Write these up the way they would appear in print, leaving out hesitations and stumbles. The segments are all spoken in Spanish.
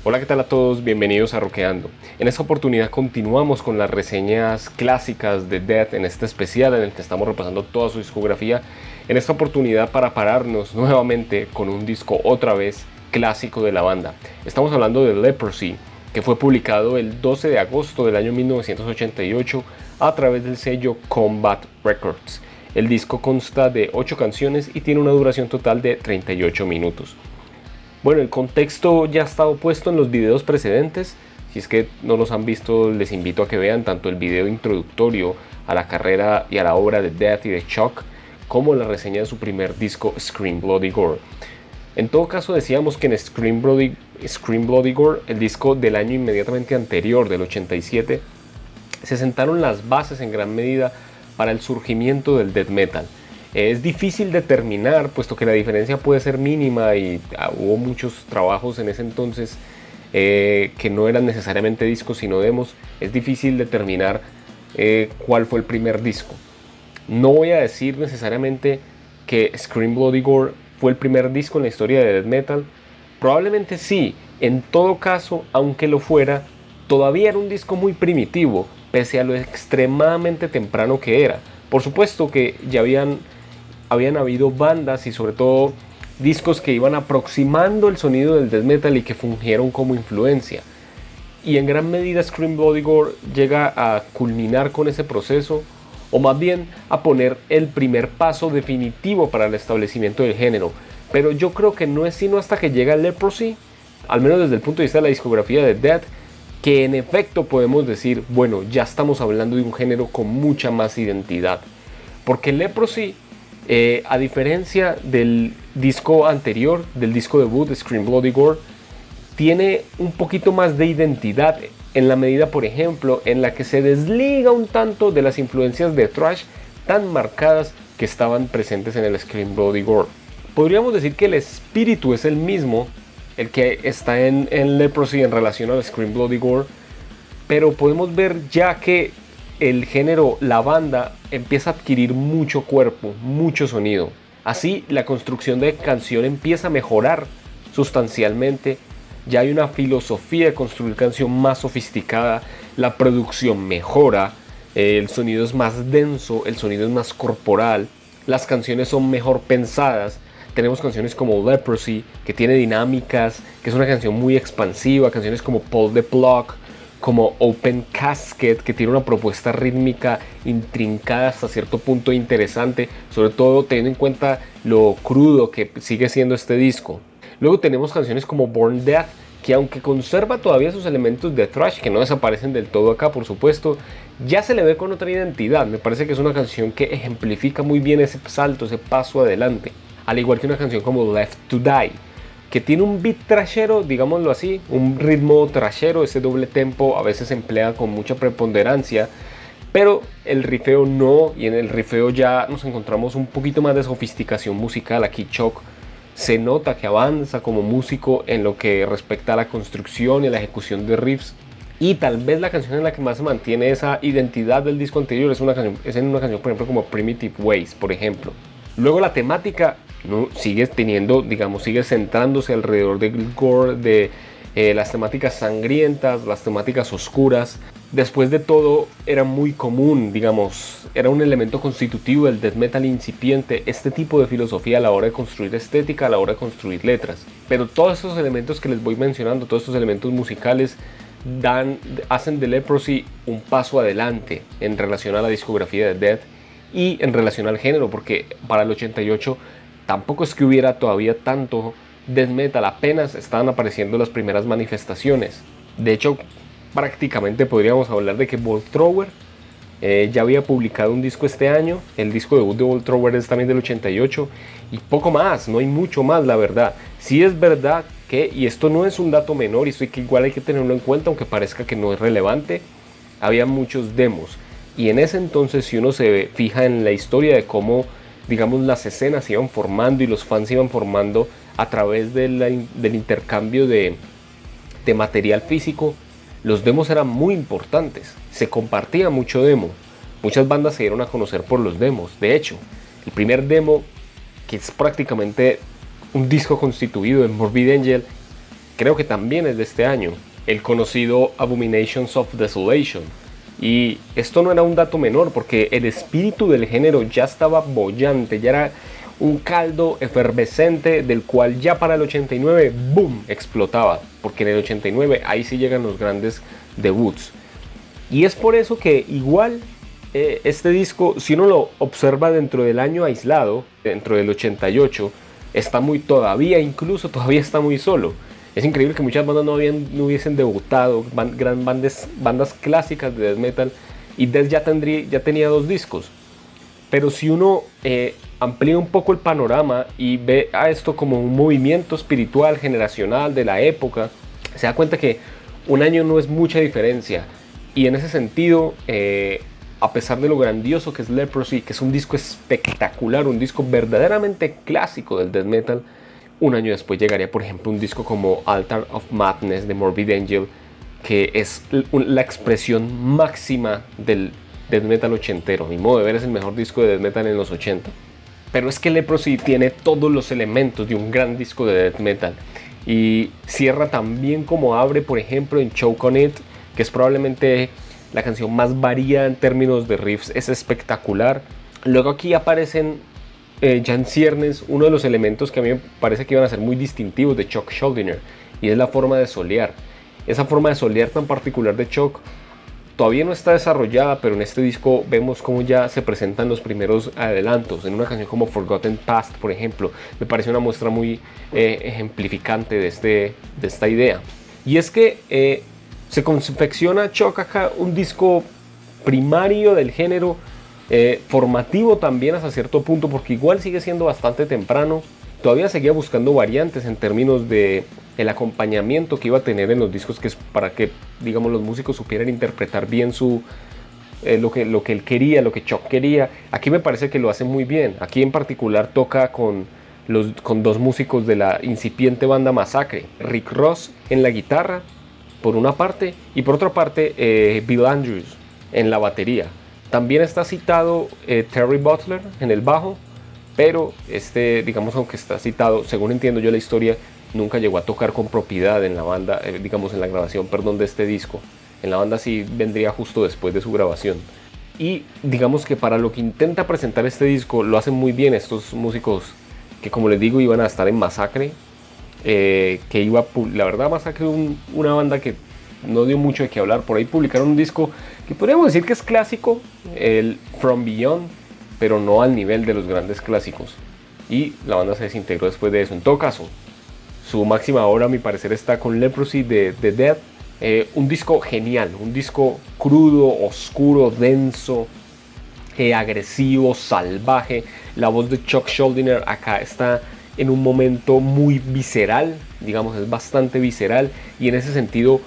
Hola, ¿qué tal a todos? Bienvenidos a Rockeando. En esta oportunidad continuamos con las reseñas clásicas de Death en este especial en el que estamos repasando toda su discografía. En esta oportunidad para pararnos nuevamente con un disco otra vez clásico de la banda. Estamos hablando de Leprosy, que fue publicado el 12 de agosto del año 1988 a través del sello Combat Records. El disco consta de 8 canciones y tiene una duración total de 38 minutos. Bueno, el contexto ya ha estado puesto en los videos precedentes. Si es que no los han visto, les invito a que vean tanto el video introductorio a la carrera y a la obra de Death y de Chuck, como la reseña de su primer disco Scream Bloody Gore. En todo caso, decíamos que en Scream Bloody Gore, el disco del año inmediatamente anterior, del 87, se sentaron las bases en gran medida para el surgimiento del death metal. Es difícil determinar, puesto que la diferencia puede ser mínima y hubo muchos trabajos en ese entonces que no eran necesariamente discos sino demos. Es difícil determinar cuál fue el primer disco. No voy a decir necesariamente que Scream Bloody Gore fue el primer disco en la historia de death metal. Probablemente sí. En todo caso, aunque lo fuera, todavía era un disco muy primitivo, pese a lo extremadamente temprano que era. Por supuesto que ya habían habido bandas y sobre todo discos que iban aproximando el sonido del death metal y que fungieron como influencia. Y en gran medida Scream Bloody Gore llega a culminar con ese proceso, o más bien a poner el primer paso definitivo para el establecimiento del género. Pero yo creo que no es sino hasta que llega Leprosy, al menos desde el punto de vista de la discografía de Death, que en efecto podemos decir, bueno, ya estamos hablando de un género con mucha más identidad. Porque Leprosy, a diferencia del disco anterior, del disco debut Scream Bloody Gore, tiene un poquito más de identidad en la medida, por ejemplo, en la que se desliga un tanto de las influencias de thrash tan marcadas que estaban presentes en el Scream Bloody Gore. Podríamos decir que el espíritu es el mismo, el que está en Leprosy en relación al Scream Bloody Gore, pero podemos ver ya que el género, la banda, empieza a adquirir mucho cuerpo, mucho sonido. Así, la construcción de canción empieza a mejorar sustancialmente. Ya hay una filosofía de construir canción más sofisticada, la producción mejora, el sonido es más denso, el sonido es más corporal, las canciones son mejor pensadas. Tenemos canciones como Leprosy, que tiene dinámicas, que es una canción muy expansiva, canciones como Pull the Plug, como Open Casket, que tiene una propuesta rítmica intrincada hasta cierto punto interesante, sobre todo teniendo en cuenta lo crudo que sigue siendo este disco. Luego tenemos canciones como Born Death, que aunque conserva todavía sus elementos de thrash, que no desaparecen del todo acá, por supuesto, ya se le ve con otra identidad. Me parece que es una canción que ejemplifica muy bien ese salto, ese paso adelante. Al igual que una canción como Left to Die, que tiene un beat trashero, digámoslo así, un ritmo trashero, ese doble tempo a veces se emplea con mucha preponderancia, pero el rifeo no, y en el rifeo ya nos encontramos un poquito más de sofisticación musical. Aquí Chuck se nota que avanza como músico en lo que respecta a la construcción y a la ejecución de riffs, y tal vez la canción en la que más se mantiene esa identidad del disco anterior es en una canción, por ejemplo, como Primitive Ways, por ejemplo. Luego la temática sigue teniendo, sigue centrándose alrededor del gore, de las temáticas sangrientas, las temáticas oscuras. Después de todo, era muy común, era un elemento constitutivo del death metal incipiente, este tipo de filosofía a la hora de construir estética, a la hora de construir letras. Pero todos estos elementos que les voy mencionando, todos estos elementos musicales, hacen de Leprosy un paso adelante en relación a la discografía de Death y en relación al género, porque para el 88 tampoco es que hubiera todavía tanto death metal, apenas estaban apareciendo las primeras manifestaciones. De hecho, prácticamente podríamos hablar de que Bolt Thrower ya había publicado un disco este año. El disco debut de Bolt Thrower es también del 88 y poco más, no hay mucho más, la verdad. Sí es verdad que, y esto no es un dato menor, y esto que igual hay que tenerlo en cuenta aunque parezca que no es relevante, había muchos demos. Y en ese entonces, si uno se fija en la historia de cómo, las escenas se iban formando y los fans se iban formando a través del intercambio de material físico, los demos eran muy importantes. Se compartía mucho demo. Muchas bandas se dieron a conocer por los demos. De hecho, el primer demo, que es prácticamente un disco constituido de Morbid Angel, creo que también es de este año, el conocido Abominations of Desolation. Y esto no era un dato menor, porque el espíritu del género ya estaba bollante, ya era un caldo efervescente del cual ya para el 89, ¡boom!, explotaba, porque en el 89 ahí sí llegan los grandes debuts. Y es por eso que igual este disco, si uno lo observa dentro del año aislado, dentro del 88, está todavía está muy solo. Es increíble que muchas bandas no hubiesen debutado, bandas clásicas de death metal, y Death ya tenía 2 discos. Pero si uno amplía un poco el panorama y ve a esto como un movimiento espiritual generacional de la época, se da cuenta que un año no es mucha diferencia. Y en ese sentido, a pesar de lo grandioso que es Leprosy, que es un disco espectacular, un disco verdaderamente clásico del death metal, un año después llegaría, por ejemplo, un disco como Altar of Madness de Morbid Angel, que es la expresión máxima del death metal ochentero. Mi modo de ver, es el mejor disco de death metal en los 80. Pero es que Leprosy tiene todos los elementos de un gran disco de death metal. Y cierra tan bien como abre, por ejemplo, en Choke on It, que es probablemente la canción más variada en términos de riffs, es espectacular. Luego aquí aparecen ya en ciernes uno de los elementos que a mí me parece que iban a ser muy distintivos de Chuck Schuldiner, y es la forma de solear. Esa forma de solear tan particular de Chuck todavía no está desarrollada, pero en este disco vemos cómo ya se presentan los primeros adelantos. En una canción como Forgotten Past, por ejemplo, me parece una muestra muy ejemplificante de esta idea. Y es que se confecciona Chuck acá un disco primario del género, formativo también hasta cierto punto, porque igual sigue siendo bastante temprano. Todavía seguía buscando variantes en términos de el acompañamiento que iba a tener en los discos, que es para que, digamos, los músicos supieran interpretar bien lo que él quería, lo que Chuck quería. Aquí me parece que lo hace muy bien. Aquí en particular toca con 2 músicos de la incipiente banda Massacre, Rick Ross en la guitarra por una parte, y por otra parte Bill Andrews en la batería. También está citado Terry Butler en el bajo, pero digamos, aunque está citado, según entiendo yo la historia, nunca llegó a tocar con propiedad en la banda, digamos en la grabación, de este disco. En la banda sí vendría justo después de su grabación. Y digamos que para lo que intenta presentar este disco, lo hacen muy bien estos músicos que, como les digo, iban a estar en Massacre. La verdad, Massacre es una banda que no dio mucho de qué hablar. Por ahí publicaron un disco que podríamos decir que es clásico, el From Beyond, pero no al nivel de los grandes clásicos. Y la banda se desintegró después de eso. En todo caso, su máxima obra, a mi parecer, está con Leprosy de Death. Un disco genial, un disco crudo, oscuro, denso, agresivo, salvaje. La voz de Chuck Schuldiner acá está en un momento muy visceral, digamos, es bastante visceral, y en ese sentido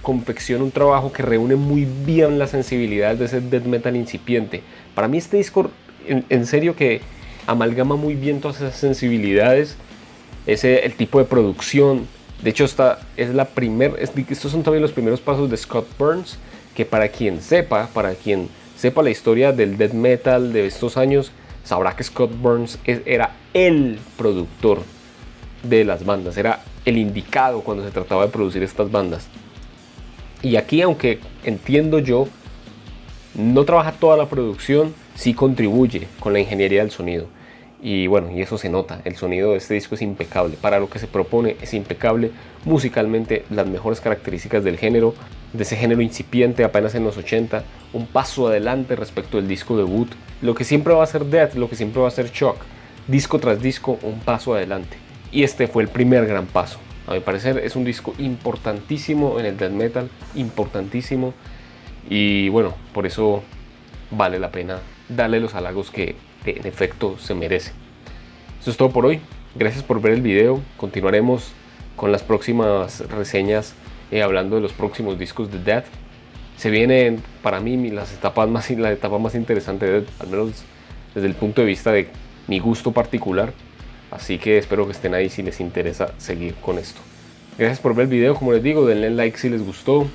confecciona un trabajo que reúne muy bien las sensibilidades de ese death metal incipiente. Para mí este disco, en serio, que amalgama muy bien todas esas sensibilidades, el tipo de producción. De hecho, estos son también los primeros pasos de Scott Burns, que para quien sepa la historia del death metal de estos años, sabrá que Scott Burns era el productor de las bandas, era el indicado cuando se trataba de producir estas bandas. Y aquí, aunque entiendo yo, no trabaja toda la producción, sí contribuye con la ingeniería del sonido. Y bueno, y eso se nota. El sonido de este disco es impecable. Para lo que se propone es impecable. Musicalmente, las mejores características del género, de ese género incipiente apenas en los 80. Un paso adelante respecto del disco debut. Lo que siempre va a ser Death, lo que siempre va a ser Chuck. Disco tras disco, un paso adelante. Y este fue el primer gran paso. A mi parecer es un disco importantísimo en el death metal. Importantísimo. Y bueno, por eso vale la pena darle los halagos que en efecto se merece. Eso es todo por hoy. Gracias por ver el video. Continuaremos con las próximas reseñas, hablando de los próximos discos de Death. Se vienen para mí la etapa más interesante de Death, al menos desde el punto de vista de mi gusto particular. Así que espero que estén ahí si les interesa seguir con esto. Gracias por ver el video. Como les digo, denle like si les gustó.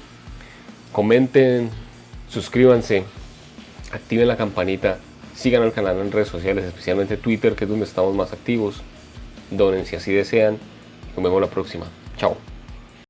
Comenten, suscríbanse, activen la campanita. Sigan al canal en redes sociales, especialmente Twitter, que es donde estamos más activos. Donen si así desean. Nos vemos la próxima. Chao.